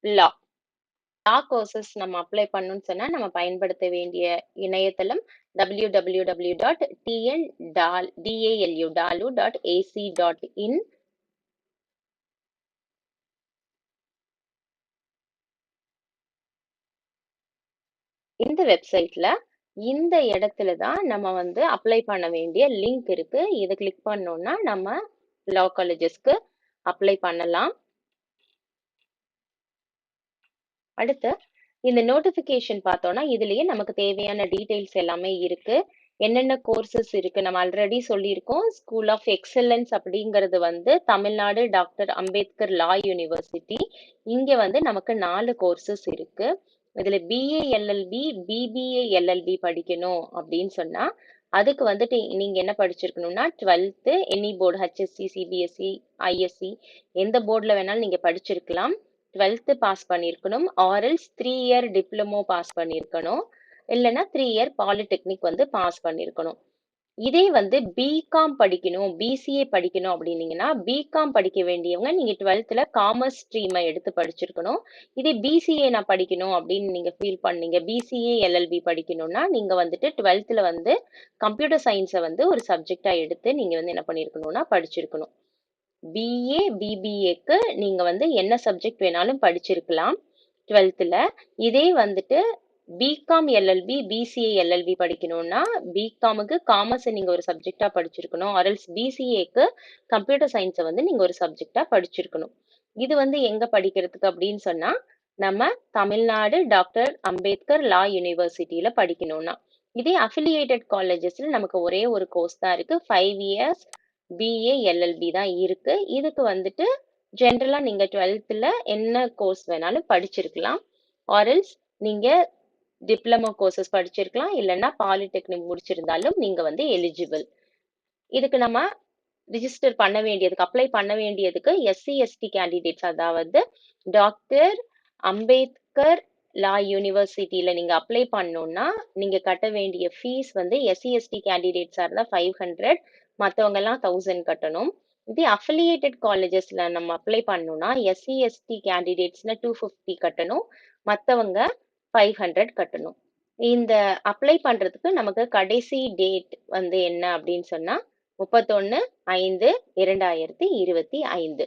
லா லா courses நம்ம apply பண்ணணும்னு சொன்னா நம்ம பயன்படுத்த வேண்டிய இணையதளம் www.tn.dalu.ac.in. இந்த வெப்சைட்ல இந்த இடத்துல தான் நம்ம வந்து அப்ளை பண்ண வேண்டிய லிங்க் இருக்கு. இதை கிளிக் பண்ணோம்னா நம்ம லா காலேஜஸ்க்கு அப்ளை பண்ணலாம். அடுத்து இந்த நோட்டிஃபிகேஷன் பார்த்தோம்னா இதுலயே நமக்கு தேவையான டீடைல்ஸ் எல்லாமே இருக்கு. என்னென்ன கோர்சஸ் இருக்கு நம்ம ஆல்ரெடி சொல்லியிருக்கோம். ஸ்கூல் ஆஃப் எக்ஸலன்ஸ் அப்படிங்கிறது வந்து தமிழ்நாடு டாக்டர் அம்பேத்கர் லா யூனிவர்சிட்டி. இங்க வந்து நமக்கு 4 கோர்சஸ் இருக்கு. இதுல பிஏ எல்எல்பி, பிபிஏ எல்எல்பி படிக்கணும் அப்படின்னு சொன்னா அதுக்கு வந்துட்டு நீங்க என்ன படிச்சிருக்கணும்னா 12th any board HSC, CBSE, ISC எந்த போர்டுல வேணாலும் நீங்க படிச்சிருக்கலாம். 12th பாஸ் பண்ணியிருக்கணும். ஆர்எல்ஸ் 3 இயர் டிப்ளமோ பாஸ் பண்ணியிருக்கணும். இல்லைன்னா 3 இயர் பாலிடெக்னிக் வந்து பாஸ் பண்ணியிருக்கணும். இதே வந்து பிகாம் படிக்கணும், பிசிஏ படிக்கணும் அப்படின்னீங்கன்னா பிகாம் படிக்க வேண்டியவங்க நீங்க 12th காமர்ஸ் ஸ்ட்ரீமை எடுத்து படிச்சிருக்கணும். இதே பிசிஏ நான் படிக்கணும் அப்படின்னு நீங்க ஃபீல் பண்ணீங்க, பிசிஏ எல்எல்பி படிக்கணும்னா நீங்க வந்துட்டு 12th வந்து கம்ப்யூட்டர் சயின்ஸை வந்து ஒரு சப்ஜெக்டா எடுத்து நீங்க வந்து என்ன பண்ணியிருக்கணும்னா படிச்சிருக்கணும். பிஏ பிபிஏக்கு நீங்க வந்து என்ன சப்ஜெக்ட் வேணாலும் படிச்சிருக்கலாம் 12th. இதே வந்துட்டு பிகாம் எல்எல்பி, பிசிஏ எல்எல்பி படிக்கணும்னா பிகாமுக்கு காமர்ஸை நீங்க ஒரு சப்ஜெக்டா படிச்சிருக்கணும். ஆர்எல்ஸ் பிசிஏக்கு கம்ப்யூட்டர் சயின்ஸை வந்து நீங்க ஒரு சப்ஜெக்டா படிச்சிருக்கணும். இது வந்து எங்க படிக்கிறதுக்கு அப்படின்னு சொன்னா நம்ம தமிழ்நாடு டாக்டர் அம்பேத்கர் லா யூனிவர்சிட்டியில படிக்கணும்னா. இதே அஃபிலியேட்டட் காலேஜஸ்ல நமக்கு ஒரே ஒரு கோர்ஸ் தான் இருக்கு. 5 இயர்ஸ் பிஏ எல்எல்பி தான் இருக்கு. இதுக்கு வந்துட்டு ஜென்ரலா நீங்க 12th என்ன கோர்ஸ் வேணாலும் படிச்சிருக்கலாம். ஆர்எல்ஸ் நீங்க டிப்ளமோ கோர்சஸ் படிச்சிருக்கலாம். இல்லைன்னா பாலிடெக்னிக் முடிச்சிருந்தாலும் நீங்க வந்து எலிஜிபிள். இதுக்கு நம்ம ரிஜிஸ்டர் பண்ண வேண்டியதுக்கு அப்ளை பண்ண வேண்டியதுக்கு எஸ்சி எஸ்டி கேண்டிடேட்ஸ், அதாவது டாக்டர் அம்பேத்கர் லா யூனிவர்சிட்டியில நீங்க அப்ளை பண்ணணும்னா நீங்க கட்ட வேண்டிய ஃபீஸ் வந்து எஸ்சி எஸ்டி கேண்டிடேட்ஸா இருந்தா 500, மற்றவங்க எல்லாம் 1000 கட்டணும். இதே அஃபிலியேட்டட் காலேஜஸ்ல நம்ம அப்ளை பண்ணணும்னா எஸ்சி எஸ்டி கேண்டிடேட்ஸ்ல 250 கட்டணும், மற்றவங்க 500 கட்டணும். இந்த அப்ளை பண்றதுக்கு நமக்கு கடைசி டேட் வந்து என்ன அப்படின்னு சொன்னா 31/5/2025.